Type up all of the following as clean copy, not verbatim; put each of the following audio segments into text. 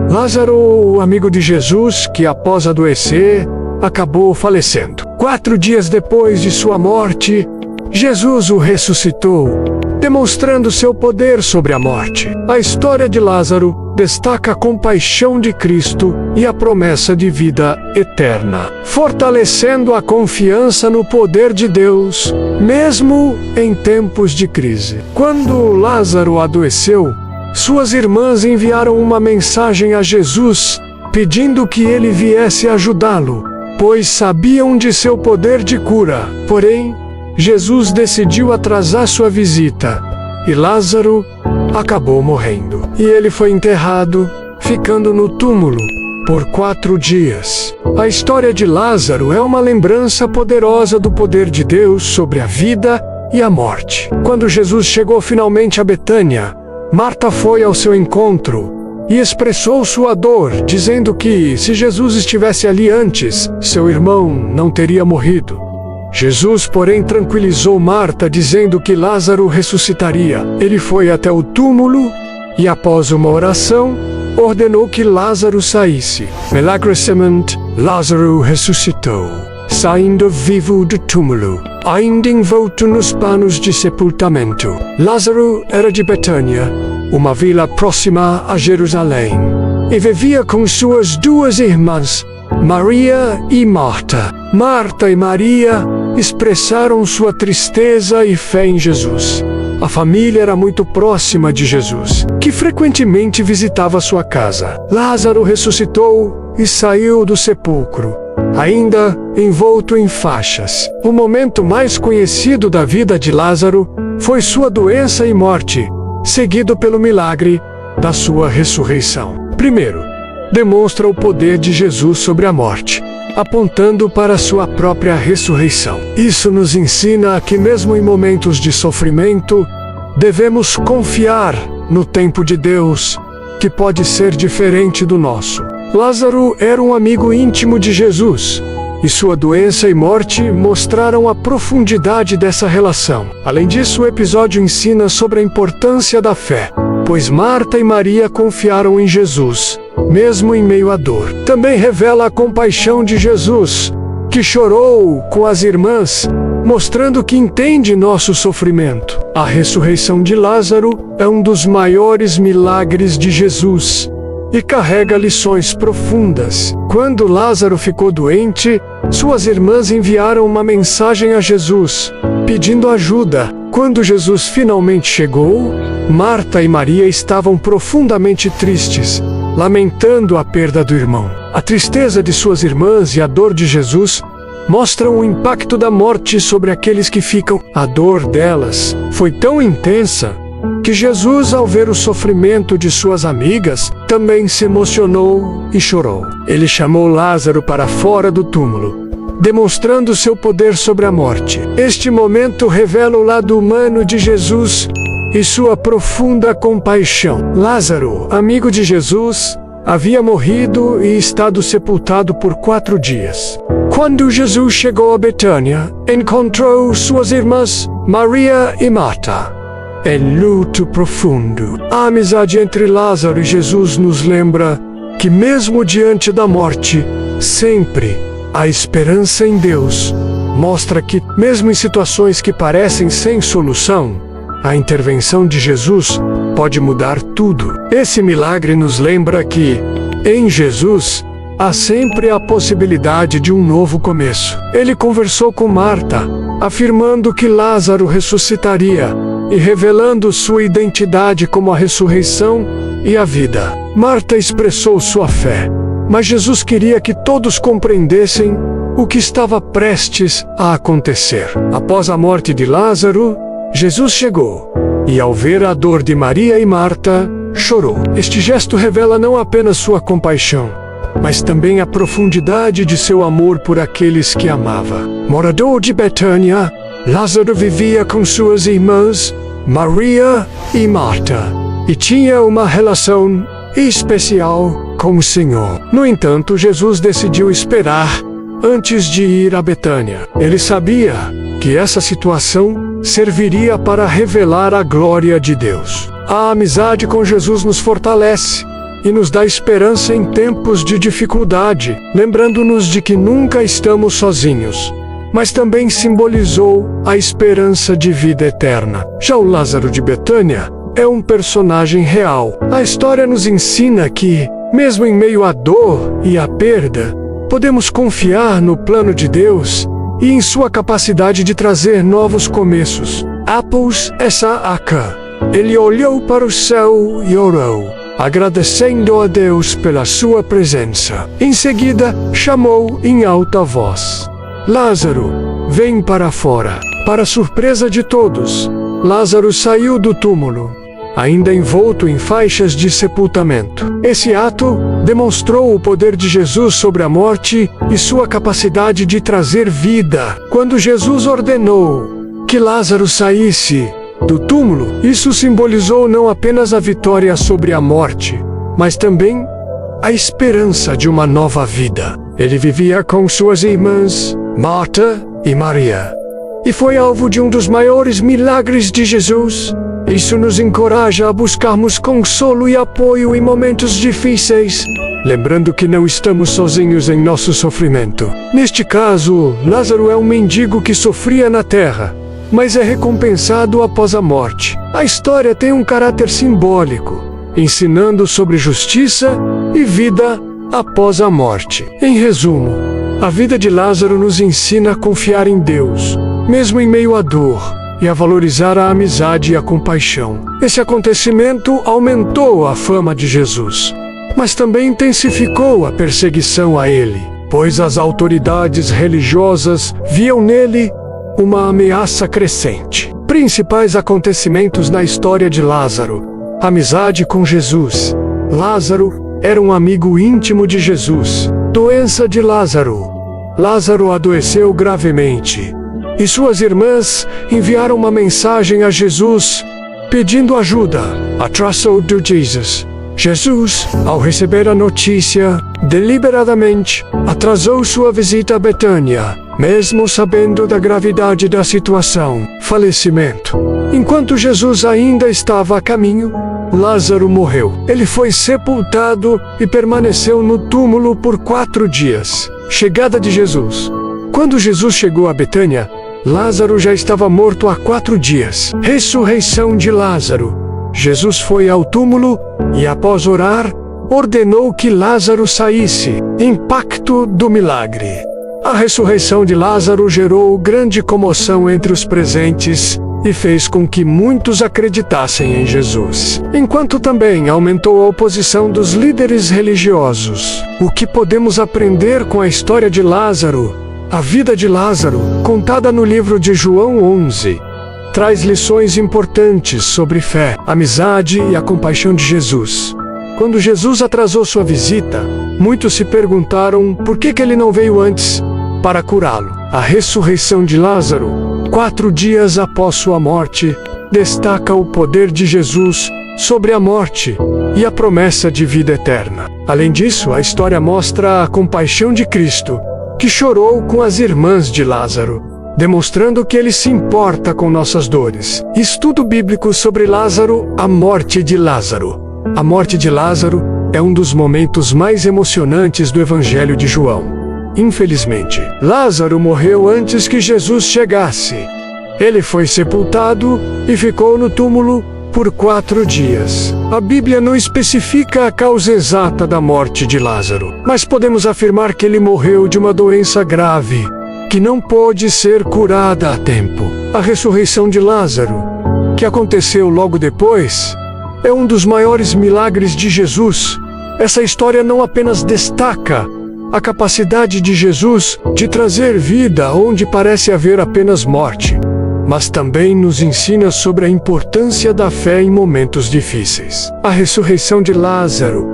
Lázaro, o amigo de Jesus, que após adoecer, acabou falecendo. 4 dias depois de sua morte, Jesus o ressuscitou, demonstrando seu poder sobre a morte. A história de Lázaro destaca a compaixão de Cristo e a promessa de vida eterna, fortalecendo a confiança no poder de Deus, mesmo em tempos de crise. Quando Lázaro adoeceu, suas irmãs enviaram uma mensagem a Jesus, pedindo que ele viesse ajudá-lo, pois sabiam de seu poder de cura. Porém, Jesus decidiu atrasar sua visita, e Lázaro acabou morrendo. E ele foi enterrado, ficando no túmulo por 4 dias. A história de Lázaro é uma lembrança poderosa do poder de Deus sobre a vida e a morte. Quando Jesus chegou finalmente a Betânia, Marta foi ao seu encontro e expressou sua dor, dizendo que, se Jesus estivesse ali antes, seu irmão não teria morrido. Jesus, porém, tranquilizou Marta, dizendo que Lázaro ressuscitaria. Ele foi até o túmulo e, após uma oração, ordenou que Lázaro saísse. Milagrosamente, Lázaro ressuscitou, saindo vivo do túmulo, ainda envolto nos panos de sepultamento. Lázaro era de Betânia, uma vila próxima a Jerusalém, e vivia com suas 2 irmãs, Maria e Marta. Marta e Maria expressaram sua tristeza e fé em Jesus. A família era muito próxima de Jesus, que frequentemente visitava sua casa. Lázaro ressuscitou e saiu do sepulcro, ainda envolto em faixas. O momento mais conhecido da vida de Lázaro foi sua doença e morte, seguido pelo milagre da sua ressurreição. Primeiro, demonstra o poder de Jesus sobre a morte, apontando para sua própria ressurreição. Isso nos ensina que mesmo em momentos de sofrimento, devemos confiar no tempo de Deus, que pode ser diferente do nosso. Lázaro era um amigo íntimo de Jesus, e sua doença e morte mostraram a profundidade dessa relação. Além disso, o episódio ensina sobre a importância da fé, pois Marta e Maria confiaram em Jesus, mesmo em meio à dor. Também revela a compaixão de Jesus, que chorou com as irmãs, mostrando que entende nosso sofrimento. A ressurreição de Lázaro é um dos maiores milagres de Jesus e carrega lições profundas. Quando Lázaro ficou doente, suas irmãs enviaram uma mensagem a Jesus, pedindo ajuda. Quando Jesus finalmente chegou, Marta e Maria estavam profundamente tristes, lamentando a perda do irmão. A tristeza de suas irmãs e a dor de Jesus mostram o impacto da morte sobre aqueles que ficam. A dor delas foi tão intensa que Jesus, ao ver o sofrimento de suas amigas, também se emocionou e chorou. Ele chamou Lázaro para fora do túmulo, demonstrando seu poder sobre a morte. Este momento revela o lado humano de Jesus e sua profunda compaixão. Lázaro, amigo de Jesus, havia morrido e estado sepultado por 4 dias. Quando Jesus chegou a Betânia, encontrou suas irmãs Maria e Marta em luto profundo. A amizade entre Lázaro e Jesus nos lembra que, mesmo diante da morte, sempre há esperança em Deus. Mostra que, mesmo em situações que parecem sem solução, a intervenção de Jesus pode mudar tudo. Esse milagre nos lembra que, em Jesus, há sempre a possibilidade de um novo começo. Ele conversou com Marta, afirmando que Lázaro ressuscitaria e revelando sua identidade como a ressurreição e a vida. Marta expressou sua fé, mas Jesus queria que todos compreendessem o que estava prestes a acontecer. Após a morte de Lázaro, Jesus chegou e, ao ver a dor de Maria e Marta, chorou. Este gesto revela não apenas sua compaixão, mas também a profundidade de seu amor por aqueles que amava. Morador de Betânia, Lázaro vivia com suas irmãs, Maria e Marta, e tinha uma relação especial com o Senhor. No entanto, Jesus decidiu esperar antes de ir a Betânia. Ele sabia que essa situação serviria para revelar a glória de Deus. A amizade com Jesus nos fortalece, e nos dá esperança em tempos de dificuldade, lembrando-nos de que nunca estamos sozinhos. Mas também simbolizou a esperança de vida eterna. Já o Lázaro de Betânia é um personagem real. A história nos ensina que, mesmo em meio à dor e à perda, podemos confiar no plano de Deus e em sua capacidade de trazer novos começos. Após essa aca, ele olhou para o céu e orou, agradecendo a Deus pela sua presença. Em seguida, chamou em alta voz: Lázaro, vem para fora. Para surpresa de todos, Lázaro saiu do túmulo, ainda envolto em faixas de sepultamento. Esse ato demonstrou o poder de Jesus sobre a morte e sua capacidade de trazer vida. Quando Jesus ordenou que Lázaro saísse do túmulo, isso simbolizou não apenas a vitória sobre a morte, mas também a esperança de uma nova vida. Ele vivia com suas irmãs, Marta e Maria, e foi alvo de um dos maiores milagres de Jesus. Isso nos encoraja a buscarmos consolo e apoio em momentos difíceis, lembrando que não estamos sozinhos em nosso sofrimento. Neste caso, Lázaro é um mendigo que sofria na terra, mas é recompensado após a morte. A história tem um caráter simbólico, ensinando sobre justiça e vida após a morte. Em resumo, a vida de Lázaro nos ensina a confiar em Deus, mesmo em meio à dor, e a valorizar a amizade e a compaixão. Esse acontecimento aumentou a fama de Jesus, mas também intensificou a perseguição a ele, pois as autoridades religiosas viam nele uma ameaça crescente. Principais acontecimentos na história de Lázaro: amizade com Jesus. Lázaro era um amigo íntimo de Jesus. Doença de Lázaro. Lázaro adoeceu gravemente, e suas irmãs enviaram uma mensagem a Jesus pedindo ajuda. Atraso de Jesus. Jesus, ao receber a notícia, deliberadamente atrasou sua visita a Betânia, mesmo sabendo da gravidade da situação. Falecimento. Enquanto Jesus ainda estava a caminho, Lázaro morreu. Ele foi sepultado e permaneceu no túmulo por 4 dias. Chegada de Jesus. Quando Jesus chegou a Betânia, Lázaro já estava morto há 4 dias. Ressurreição de Lázaro. Jesus foi ao túmulo e, após orar, ordenou que Lázaro saísse. Impacto do milagre. A ressurreição de Lázaro gerou grande comoção entre os presentes e fez com que muitos acreditassem em Jesus, enquanto também aumentou a oposição dos líderes religiosos. O que podemos aprender com a história de Lázaro? A vida de Lázaro, contada no livro de João 11, traz lições importantes sobre fé, amizade e a compaixão de Jesus. Quando Jesus atrasou sua visita, muitos se perguntaram por que ele não veio antes para curá-lo. A ressurreição de Lázaro, 4 dias após sua morte, destaca o poder de Jesus sobre a morte e a promessa de vida eterna. Além disso, a história mostra a compaixão de Cristo, que chorou com as irmãs de Lázaro, demonstrando que ele se importa com nossas dores. Estudo bíblico sobre Lázaro, a morte de Lázaro. A morte de Lázaro é um dos momentos mais emocionantes do Evangelho de João. Infelizmente, Lázaro morreu antes que Jesus chegasse. Ele foi sepultado e ficou no túmulo por 4 dias. A Bíblia não especifica a causa exata da morte de Lázaro, mas podemos afirmar que ele morreu de uma doença grave, que não pôde ser curada a tempo. A ressurreição de Lázaro, que aconteceu logo depois, é um dos maiores milagres de Jesus. Essa história não apenas destaca a capacidade de Jesus de trazer vida onde parece haver apenas morte, mas também nos ensina sobre a importância da fé em momentos difíceis. A ressurreição de Lázaro.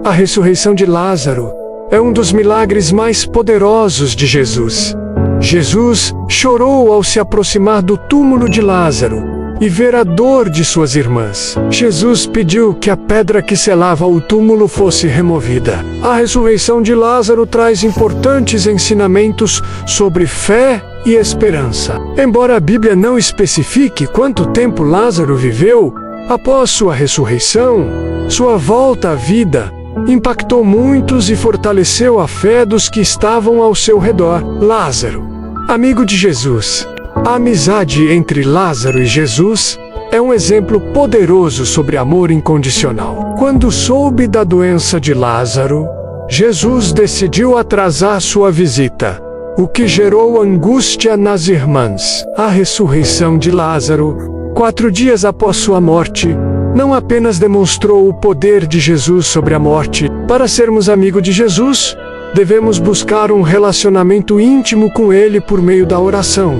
A ressurreição de Lázaro é um dos milagres mais poderosos de Jesus. Jesus chorou ao se aproximar do túmulo de Lázaro e ver a dor de suas irmãs. Jesus pediu que a pedra que selava o túmulo fosse removida. A ressurreição de Lázaro traz importantes ensinamentos sobre fé e esperança. Embora a Bíblia não especifique quanto tempo Lázaro viveu, Após sua ressurreição, sua volta à vida impactou muitos e fortaleceu a fé dos que estavam ao seu redor. Lázaro, amigo de Jesus. A amizade entre Lázaro e Jesus é um exemplo poderoso sobre amor incondicional. Quando soube da doença de Lázaro, Jesus decidiu atrasar sua visita, o que gerou angústia nas irmãs. A ressurreição de Lázaro, 4 dias após sua morte, não apenas demonstrou o poder de Jesus sobre a morte. Para sermos amigos de Jesus, devemos buscar um relacionamento íntimo com Ele por meio da oração,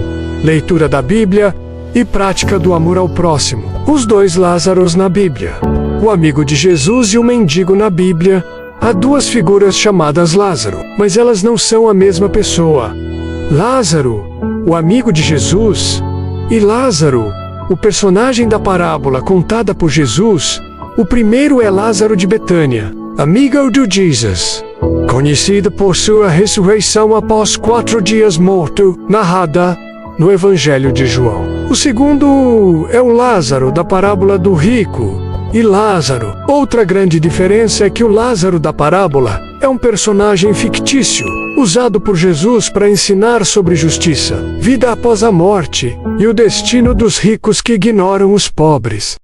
leitura da Bíblia e prática do amor ao próximo. Os 2 Lázaros na Bíblia. O amigo de Jesus e o mendigo na Bíblia. Há 2 figuras chamadas Lázaro, mas elas não são a mesma pessoa. Lázaro, o amigo de Jesus, e Lázaro, o personagem da parábola contada por Jesus. O primeiro é Lázaro de Betânia, amigo de Jesus, conhecido por sua ressurreição após 4 dias morto, narrada no Evangelho de João. O segundo é o Lázaro da parábola do rico e Lázaro. Outra grande diferença é que o Lázaro da parábola é um personagem fictício, usado por Jesus para ensinar sobre justiça, vida após a morte e o destino dos ricos que ignoram os pobres.